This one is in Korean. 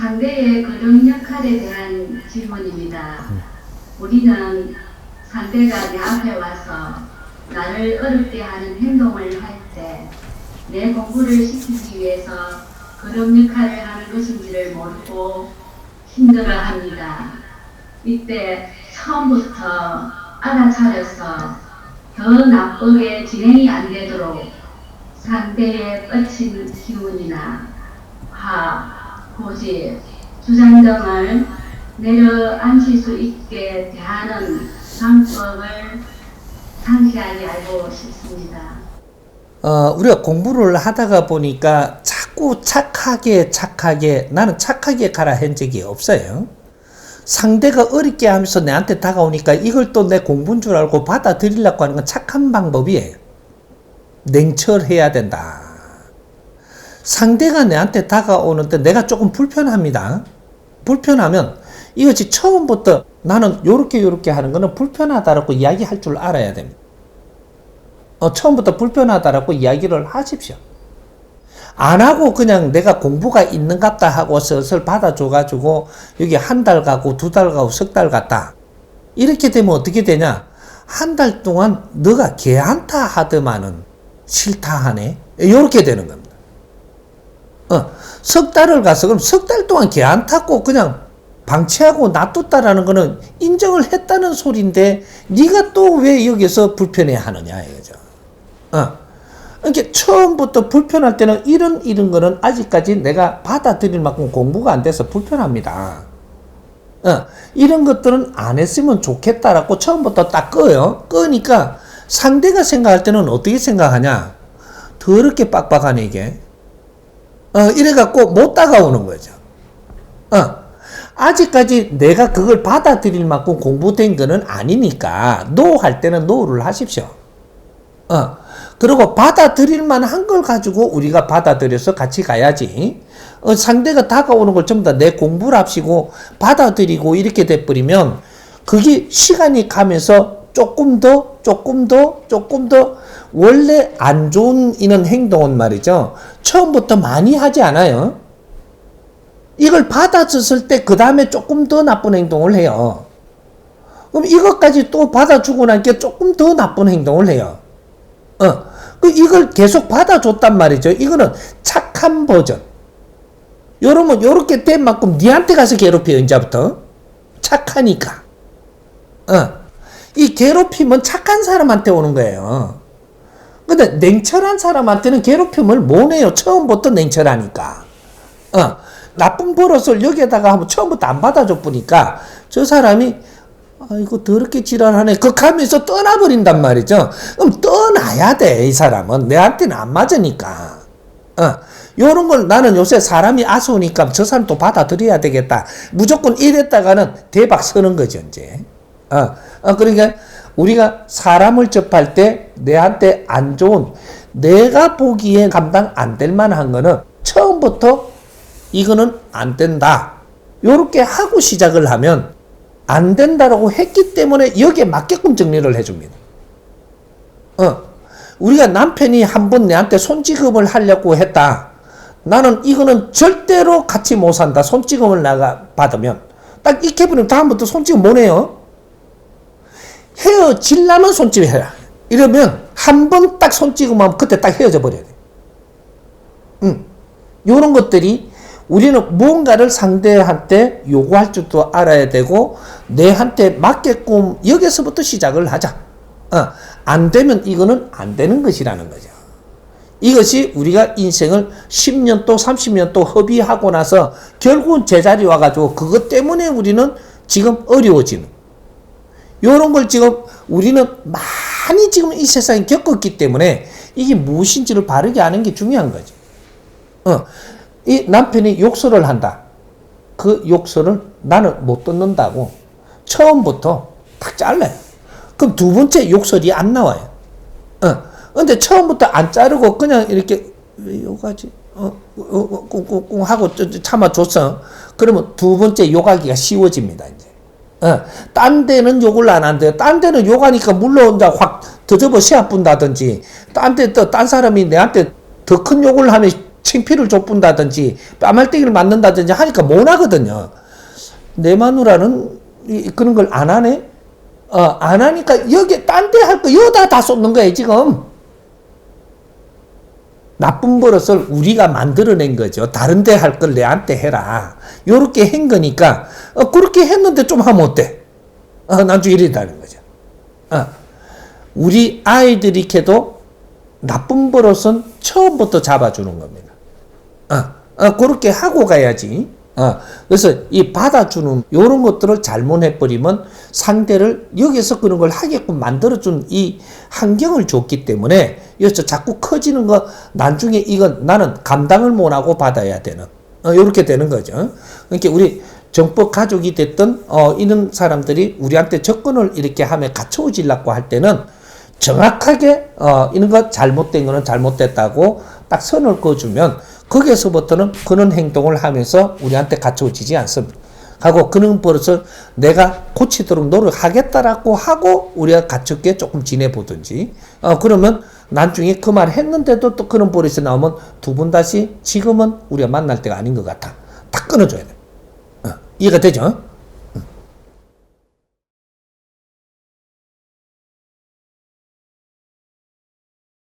상대의 그런 역할에 대한 질문입니다. 우리는 상대가 내 앞에 와서 나를 어렵게 하는 행동을 할 때 내 공부를 시키기 위해서 그런 역할을 하는 것인지를 모르고 힘들어합니다. 이때 처음부터 알아차려서 더 나쁘게 진행이 안 되도록 상대의 뻗친 기운이나 화, 고집, 주장 등을 내려앉힐 수 있게 대하는 방법을 상세하게 알고 싶습니다. 우리가 공부를 하다가 보니까 자꾸 착하게 나는 착하게 가라 한 적이 없어요. 상대가 어렵게 하면서 내한테 다가오니까 이걸 또 내 공부인 줄 알고 받아들이려고 하는 건 착한 방법이에요. 냉철해야 된다. 상대가 내한테 다가오는데 내가 조금 불편합니다. 불편하면 이것이 처음부터 나는 요렇게 하는 거는 불편하다라고 이야기할 줄 알아야 됩니다. 처음부터 불편하다라고 이야기를 하십시오. 안 하고 그냥 내가 공부가 있는갑다 하고 슬슬 받아줘가지고 여기 한 달 가고 두 달 가고 석 달 갔다. 이렇게 되면 어떻게 되냐? 한 달 동안 너가 개한타 하더만은 싫다 하네. 이렇게 되는 겁니다. 석 달을 가서 그럼 석 달 동안 개한타 고 그냥 방치하고 놔뒀다라는 거는 인정을 했다는 소리인데 네가 또 왜 여기서 불편해 하느냐 이거죠. 그러니까 처음부터 불편할 때는 이런 거는 아직까지 내가 받아들일 만큼 공부가 안 돼서 불편합니다. 이런 것들은 안 했으면 좋겠다라고 처음부터 딱 꺼요. 끄니까 상대가 생각할 때는 어떻게 생각하냐? 더럽게 빡빡하네 이게. 이래갖고 못 다가오는 거죠. 아직까지 내가 그걸 받아들일 만큼 공부된 거는 아니니까 노 할 때는 노를 하십시오. 그리고 받아들일 만한 걸 가지고 우리가 받아들여서 같이 가야지. 상대가 다가오는 걸 전부 다 내 공부를 합시고 받아들이고 이렇게 돼버리면 그게 시간이 가면서 조금 더 원래 안 좋은 이런 행동은 말이죠. 처음부터 많이 하지 않아요. 이걸 받아줬을 때 그 다음에 조금 더 나쁜 행동을 해요. 그럼 이것까지 또 받아주고 나니까 조금 더 나쁜 행동을 해요. 이걸 계속 받아줬단 말이죠. 이거는 착한 버전. 요러면 요렇게 된 만큼 니한테 가서 괴롭혀요, 이제부터. 착하니까. 이 괴롭힘은 착한 사람한테 오는 거예요. 근데 냉철한 사람한테는 괴롭힘을 못 해요. 처음부터 냉철하니까. 나쁜 버릇을 여기에다가 한번 처음부터 안 받아줘 보니까 저 사람이 아이고 더럽게 지랄하네 극하면서 떠나버린단 말이죠. 그럼 떠나야 돼. 이 사람은 내한테는 안 맞으니까. 요런 걸 나는 요새 사람이 아쉬우니까 저 사람 또 받아들여야 되겠다. 무조건 이랬다가는 대박 서는 거죠 이제. 그러니까 우리가 사람을 접할 때 내한테 안 좋은 내가 보기에 감당 안 될 만한 거는 처음부터 이거는 안 된다. 요렇게 하고 시작을 하면 안 된다라고 했기 때문에 여기에 맞게끔 정리를 해줍니다. 우리가 남편이 한번 내한테 손찌검을 하려고 했다. 나는 이거는 절대로 같이 못 산다. 손찌검을 내가 받으면. 딱 익혀버리면 다음부터 손찌검 못 해요. 헤어질라면 손찌검 해라. 이러면 한 번 딱 손찌검하면 그때 딱 헤어져 버려야 돼. 요런 것들이 우리는 무언가를 상대한테 요구할 줄도 알아야 되고 내한테 맞게끔 여기서부터 시작을 하자. 안 되면 이거는 안 되는 것이라는 거죠. 이것이 우리가 인생을 10년 또 30년 또 허비하고 나서 결국은 제자리 와가지고 그것 때문에 우리는 지금 어려워지는 요런 걸 지금 우리는 많이 지금 이 세상에 겪었기 때문에 이게 무엇인지를 바르게 아는 게 중요한 거죠. 이 남편이 욕설을 한다. 그 욕설을 나는 못 듣는다고 처음부터 탁 잘라요. 그럼 두 번째 욕설이 안 나와요. 근데 처음부터 안 자르고 그냥 이렇게 왜 욕하지? 꿍꿍꿍 하고 참아줬어. 그러면 두 번째 욕하기가 쉬워집니다, 이제. 딴 데는 욕을 안 한대요. 딴 데는 욕하니까 물론 이제 확 더접어 시합 분다든지, 딴 데 또 딴 사람이 내한테 더 큰 욕을 하면 창피를 좁힌다든지 뺨알때기를 맞는다든지 하니까 못 하거든요. 내 마누라는 그런 걸 안 하네? 안 하니까 여기 딴 데 할 거 여기다 다 쏟는 거예요 지금. 나쁜 버릇을 우리가 만들어낸 거죠. 다른 데 할 걸 내한테 해라. 요렇게 한 거니까 그렇게 했는데 좀 하면 어때? 나중에 이랬다는 거죠. 우리 아이들이 캐도 나쁜 버릇은 처음부터 잡아주는 겁니다. 그렇게 하고 가야지. 그래서 이 받아주는 요런 것들을 잘못해버리면 상대를 여기서 그런 걸 하게끔 만들어준 이 환경을 줬기 때문에 여기서 자꾸 커지는 거 나중에 이건 나는 감당을 못하고 받아야 되는 요렇게 되는 거죠. 그러니까 우리 정법 가족이 됐던 이런 사람들이 우리한테 접근을 이렇게 하면 갖춰지려고 할 때는 정확하게 이런 거 잘못된 거는 잘못됐다고 딱 선을 그어주면 거기에서부터는 그런 행동을 하면서 우리한테 갖춰지지 않습니다. 하고 그런 버릇을 내가 고치도록 노력하겠다라고 하고 우리가 갖춥게 조금 지내보든지 그러면 나중에 그 말 했는데도 또 그런 버릇이 나오면 두 번 다시 지금은 우리가 만날 때가 아닌 것 같아. 딱 끊어줘야 돼. 이해가 되죠?